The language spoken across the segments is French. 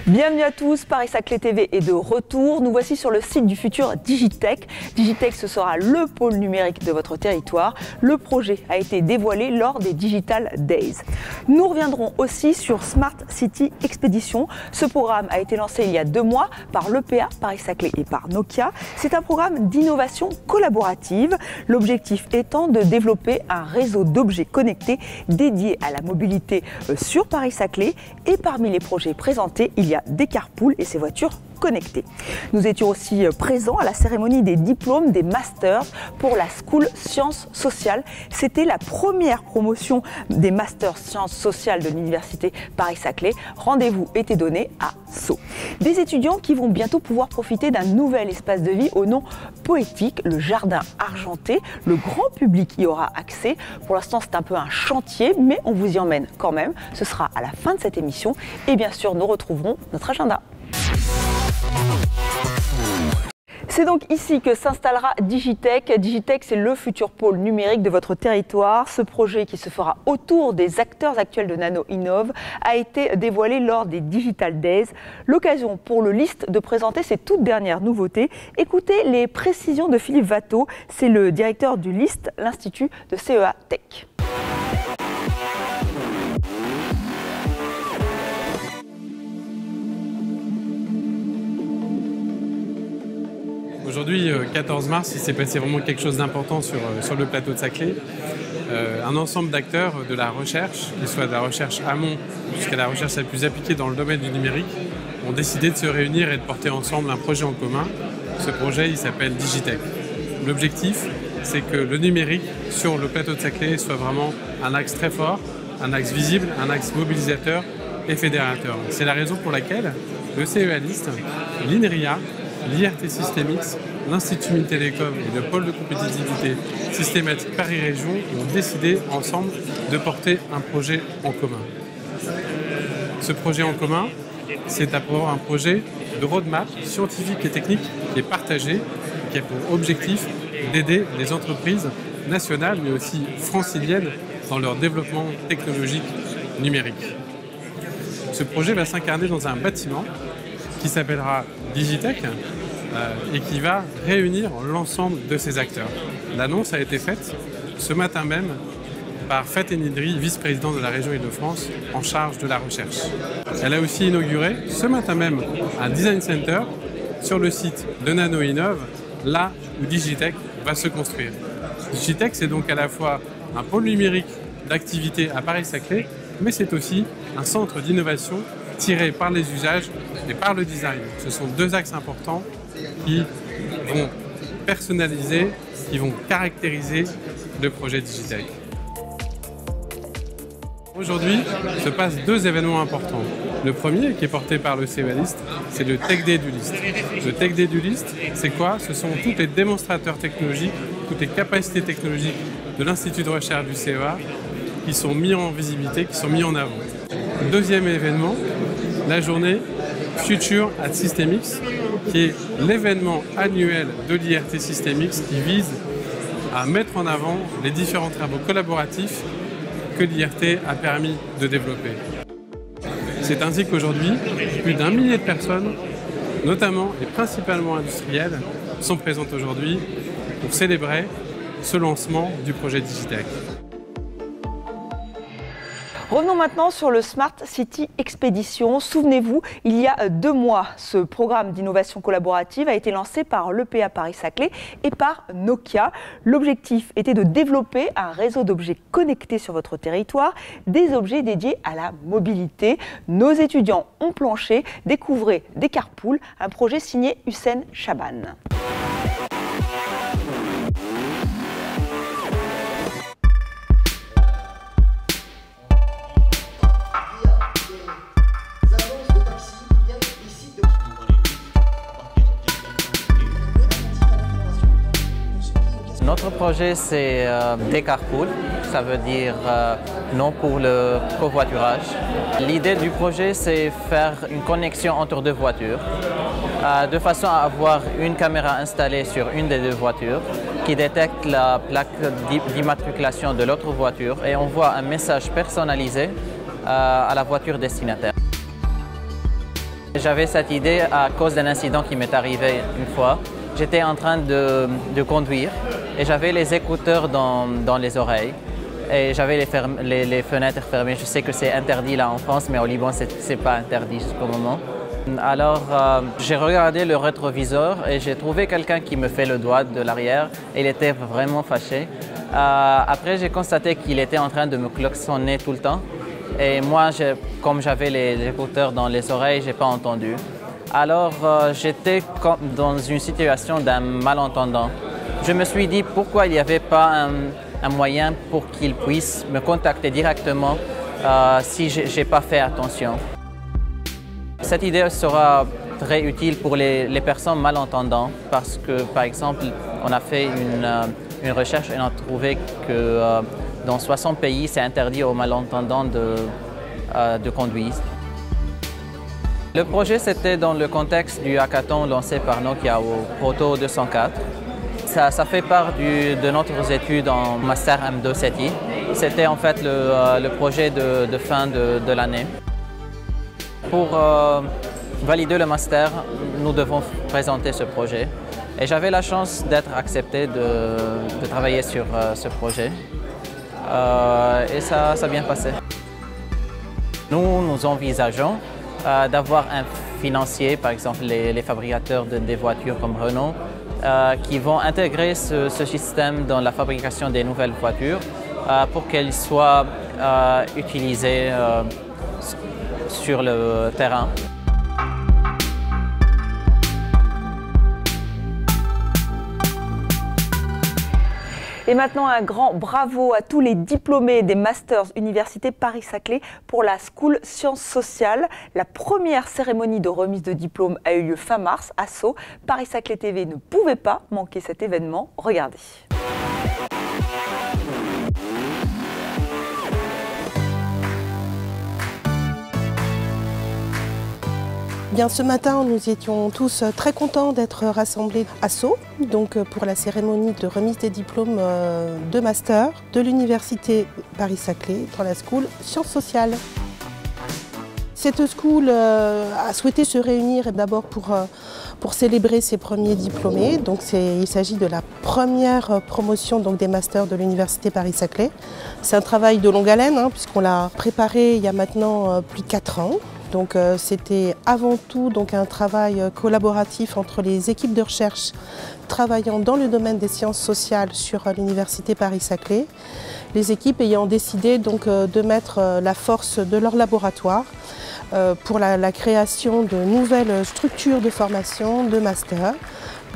Bienvenue à tous, Paris-Saclay TV est de retour. Nous voici sur le site du futur Digitech. Digitech, ce sera le pôle numérique de votre territoire. Le projet a été dévoilé lors des Digital Days. Nous reviendrons aussi sur Smart City Expedition. Ce programme a été lancé il y a 2 mois par l'EPA Paris-Saclay et par Nokia. C'est un programme d'innovation collaborative. L'objectif étant de développer un réseau d'objets connectés dédié à la mobilité sur Paris-Saclay. Et parmi les projets présentés, il y a des carpools et ces voitures connectées. Nous étions aussi présents à la cérémonie des diplômes des masters pour la School Sciences Sociales. C'était la première promotion des masters sciences sociales de l'université Paris-Saclay. Rendez-vous était donné à Sceaux. Des étudiants qui vont bientôt pouvoir profiter d'un nouvel espace de vie au nom poétique, le Jardin Argenté. Le grand public y aura accès. Pour l'instant, c'est un peu un chantier, mais on vous y emmène quand même. Ce sera à la fin de cette émission. Et bien sûr, nous retrouverons notre agenda. C'est donc ici que s'installera Digitech. Digitech, c'est le futur pôle numérique de votre territoire. Ce projet qui se fera autour des acteurs actuels de Nano Innov a été dévoilé lors des Digital Days. L'occasion pour le LIST de présenter ses toutes dernières nouveautés. Écoutez les précisions de Philippe Watteau, c'est le directeur du LIST, l'Institut de CEA Tech. Aujourd'hui, 14 mars, il s'est passé vraiment quelque chose d'important sur le plateau de Saclay. Un ensemble d'acteurs de la recherche, qu'il soit de la recherche amont jusqu'à la recherche la plus appliquée dans le domaine du numérique, ont décidé de se réunir et de porter ensemble un projet en commun. Ce projet, il s'appelle Digitech. L'objectif, c'est que le numérique sur le plateau de Saclay soit vraiment un axe très fort, un axe visible, un axe mobilisateur et fédérateur. C'est la raison pour laquelle le CEA LIST, l'INRIA, l'IRT Systemix, l'Institut Mintelecom et le pôle de compétitivité systématique Paris Région ont décidé ensemble de porter un projet en commun. Ce projet en commun, c'est d'abord un projet de roadmap scientifique et technique qui est partagé, qui a pour objectif d'aider les entreprises nationales mais aussi franciliennes dans leur développement technologique numérique. Ce projet va s'incarner dans un bâtiment qui s'appellera Digitech et qui va réunir l'ensemble de ces acteurs. L'annonce a été faite ce matin même par Faten Idri, vice-président de la région Île-de-France en charge de la recherche. Elle a aussi inauguré ce matin même un design center sur le site de Nano Innov, là où Digitech va se construire. Digitech, c'est donc à la fois un pôle numérique d'activité à Paris-Saclay, mais c'est aussi un centre d'innovation tiré par les usages et par le design. Ce sont 2 axes importants qui vont personnaliser, qui vont caractériser le projet Digitech. Aujourd'hui, se passent 2 événements importants. Le premier, qui est porté par le CEA LIST, c'est le Tech Day du LIST. Le Tech Day du LIST, c'est quoi? Ce sont tous les démonstrateurs technologiques, toutes les capacités technologiques de l'Institut de recherche du CEA qui sont mis en visibilité, qui sont mis en avant. Deuxième événement, la journée Future at Systemix, qui est l'événement annuel de l'IRT Systemix qui vise à mettre en avant les différents travaux collaboratifs que l'IRT a permis de développer. C'est ainsi qu'aujourd'hui, plus d'1 millier de personnes, notamment et principalement industrielles, sont présentes aujourd'hui pour célébrer ce lancement du projet Digitech. Revenons maintenant sur le Smart City Expedition. Souvenez-vous, il y a 2 mois, ce programme d'innovation collaborative a été lancé par l'EPA Paris-Saclay et par Nokia. L'objectif était de développer un réseau d'objets connectés sur votre territoire, des objets dédiés à la mobilité. Nos étudiants ont planché, découvrez des carpools, un projet signé Hussein Chaban. Notre projet, c'est des carpools, ça veut dire non pour le covoiturage. L'idée du projet, c'est faire une connexion entre 2 voitures de façon à avoir une caméra installée sur une des deux voitures qui détecte la plaque d'immatriculation de l'autre voiture et envoie un message personnalisé à la voiture destinataire. J'avais cette idée à cause d'un incident qui m'est arrivé une fois. J'étais en train de conduire et j'avais les écouteurs dans les oreilles et j'avais les fenêtres fermées. Je sais que c'est interdit là en France, mais au Liban, ce n'est pas interdit jusqu'au moment. Alors, j'ai regardé le rétroviseur et j'ai trouvé quelqu'un qui me fait le doigt de l'arrière. Il était vraiment fâché. Après, j'ai constaté qu'il était en train de me klaxonner tout le temps. Et moi, comme j'avais les écouteurs dans les oreilles, je n'ai pas entendu. Alors, j'étais dans une situation d'un malentendant. Je me suis dit pourquoi il n'y avait pas un moyen pour qu'il puisse me contacter directement si je n'ai pas fait attention. Cette idée sera très utile pour les personnes malentendantes parce que, par exemple, on a fait une recherche et on a trouvé que dans 60 pays, c'est interdit aux malentendants de conduire. Le projet, c'était dans le contexte du hackathon lancé par Nokia au Proto 204. Ça fait part de notre étude en Master M2 CETI. C'était en fait le projet de fin de l'année. Pour valider le master, nous devons présenter ce projet. Et j'avais la chance d'être accepté de travailler sur ce projet. Et ça a bien passé. Nous envisageons d'avoir un financier, par exemple les fabricateurs des voitures comme Renault, qui vont intégrer ce système dans la fabrication des nouvelles voitures pour qu'elles soient utilisées sur le terrain. Et maintenant, un grand bravo à tous les diplômés des Masters Université Paris-Saclay pour la School Sciences Sociales. La première cérémonie de remise de diplôme a eu lieu fin mars à Sceaux. Paris-Saclay TV ne pouvait pas manquer cet événement. Regardez. Bien, ce matin, nous étions tous très contents d'être rassemblés à Sceaux, donc pour la cérémonie de remise des diplômes de master de l'Université Paris-Saclay dans la School Sciences Sociales. Cette school a souhaité se réunir d'abord pour célébrer ses premiers diplômés. Donc il s'agit de la première promotion donc, des masters de l'Université Paris-Saclay. C'est un travail de longue haleine puisqu'on l'a préparé il y a maintenant plus de 4 ans. Donc c'était avant tout donc, un travail collaboratif entre les équipes de recherche travaillant dans le domaine des sciences sociales sur l'Université Paris-Saclay. Les équipes ayant décidé donc, de mettre la force de leur laboratoire pour la création de nouvelles structures de formation de master.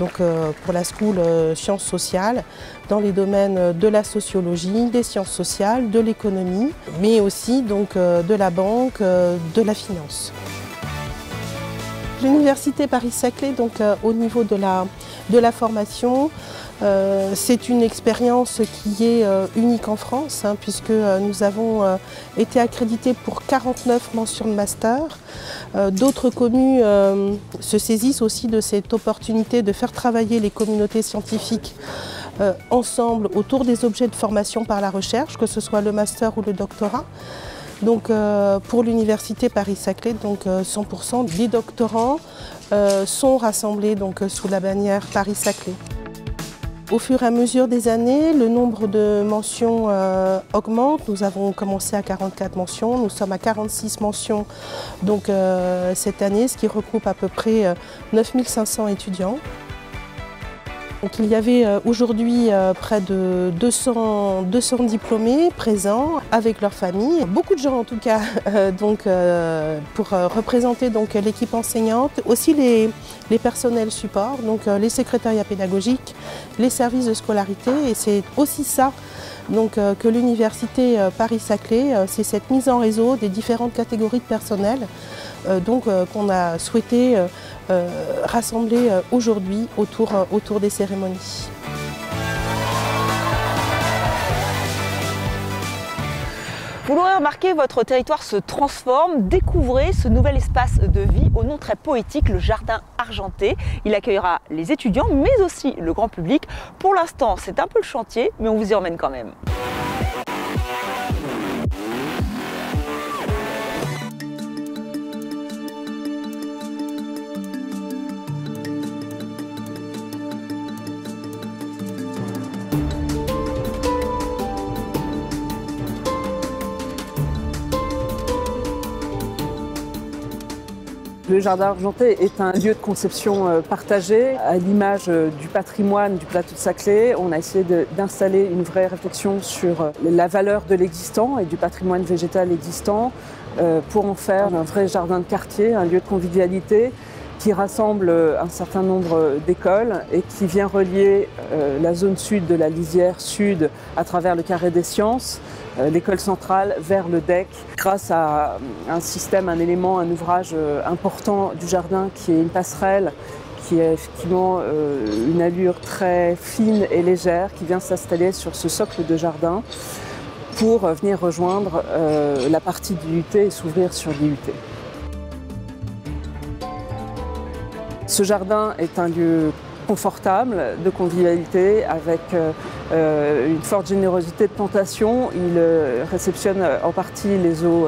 Donc pour la School Sciences Sociales, dans les domaines de la sociologie, des sciences sociales, de l'économie, mais aussi donc, de la banque, de la finance. L'Université Paris-Saclay, donc au niveau de la formation, c'est une expérience qui est unique en France, puisque nous avons été accrédités pour 49 mentions de master. D'autres communes se saisissent aussi de cette opportunité de faire travailler les communautés scientifiques ensemble autour des objets de formation par la recherche, que ce soit le master ou le doctorat. Donc pour l'Université Paris-Saclay, 100% des doctorants sont rassemblés donc, sous la bannière Paris-Saclay. Au fur et à mesure des années, le nombre de mentions augmente. Nous avons commencé à 44 mentions, nous sommes à 46 mentions donc, cette année, ce qui regroupe à peu près 9500 étudiants. Donc, il y avait aujourd'hui près de 200 diplômés présents avec leurs familles. Beaucoup de gens en tout cas pour représenter l'équipe enseignante, aussi les personnels support, donc les secrétariats pédagogiques, les services de scolarité. Et c'est aussi ça que l'Université Paris-Saclay, c'est cette mise en réseau des différentes catégories de personnel qu'on a souhaité rassembler aujourd'hui autour des Vous l'aurez remarqué, votre territoire se transforme. Découvrez ce nouvel espace de vie au nom très poétique, le Jardin Argenté. Il accueillera les étudiants, mais aussi le grand public. Pour l'instant, c'est un peu le chantier, mais on vous y emmène quand même. Le Jardin Argenté est un lieu de conception partagé. À l'image du patrimoine du plateau de Saclay, on a essayé d'installer une vraie réflexion sur la valeur de l'existant et du patrimoine végétal existant pour en faire un vrai jardin de quartier, un lieu de convivialité qui rassemble un certain nombre d'écoles et qui vient relier la zone sud de la lisière sud à travers le Carré des Sciences, l'école centrale vers le DEC, grâce à un système, un élément, un ouvrage important du jardin qui est une passerelle, qui a effectivement une allure très fine et légère, qui vient s'installer sur ce socle de jardin pour venir rejoindre la partie de l'IUT et s'ouvrir sur l'IUT. Ce jardin est un lieu confortable, de convivialité, avec une forte générosité de plantation. Il réceptionne en partie les eaux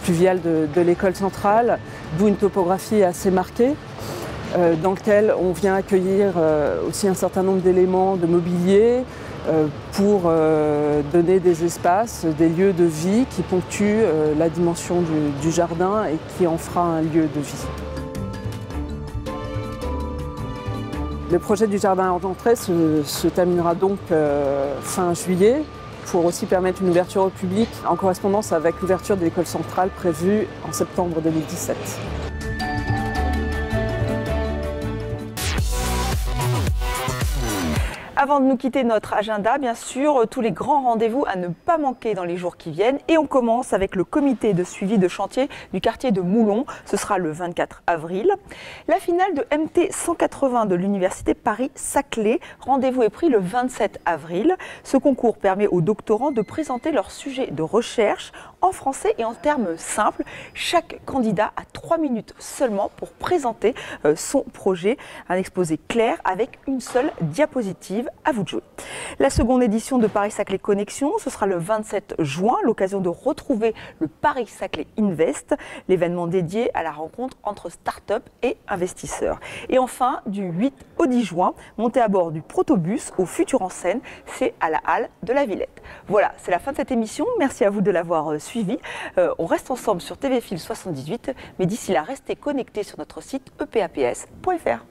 pluviales de l'école centrale, d'où une topographie assez marquée, dans laquelle on vient accueillir aussi un certain nombre d'éléments de mobilier pour donner des espaces, des lieux de vie qui ponctuent la dimension du jardin et qui en fera un lieu de vie. Le projet du Jardin Argenté se terminera donc fin juillet pour aussi permettre une ouverture au public en correspondance avec l'ouverture de l'école centrale prévue en septembre 2017. Avant de nous quitter notre agenda, bien sûr, tous les grands rendez-vous à ne pas manquer dans les jours qui viennent. Et on commence avec le comité de suivi de chantier du quartier de Moulon. Ce sera le 24 avril. La finale de MT 180 de l'Université Paris-Saclay. Rendez-vous est pris le 27 avril. Ce concours permet aux doctorants de présenter leur sujet de recherche en français et en termes simples. Chaque candidat a 3 minutes seulement pour présenter son projet. Un exposé clair avec une seule diapositive. À vous de jouer. La seconde édition de Paris-Saclay Connexion, ce sera le 27 juin, l'occasion de retrouver le Paris-Saclay Invest, l'événement dédié à la rencontre entre start-up et investisseurs. Et enfin, du 8 au 10 juin, montez à bord du Protobus au Futur en Scène, c'est à la Halle de la Villette. Voilà, c'est la fin de cette émission. Merci à vous de l'avoir suivi. On reste ensemble sur TV Fil 78, mais d'ici là, restez connectés sur notre site epaps.fr.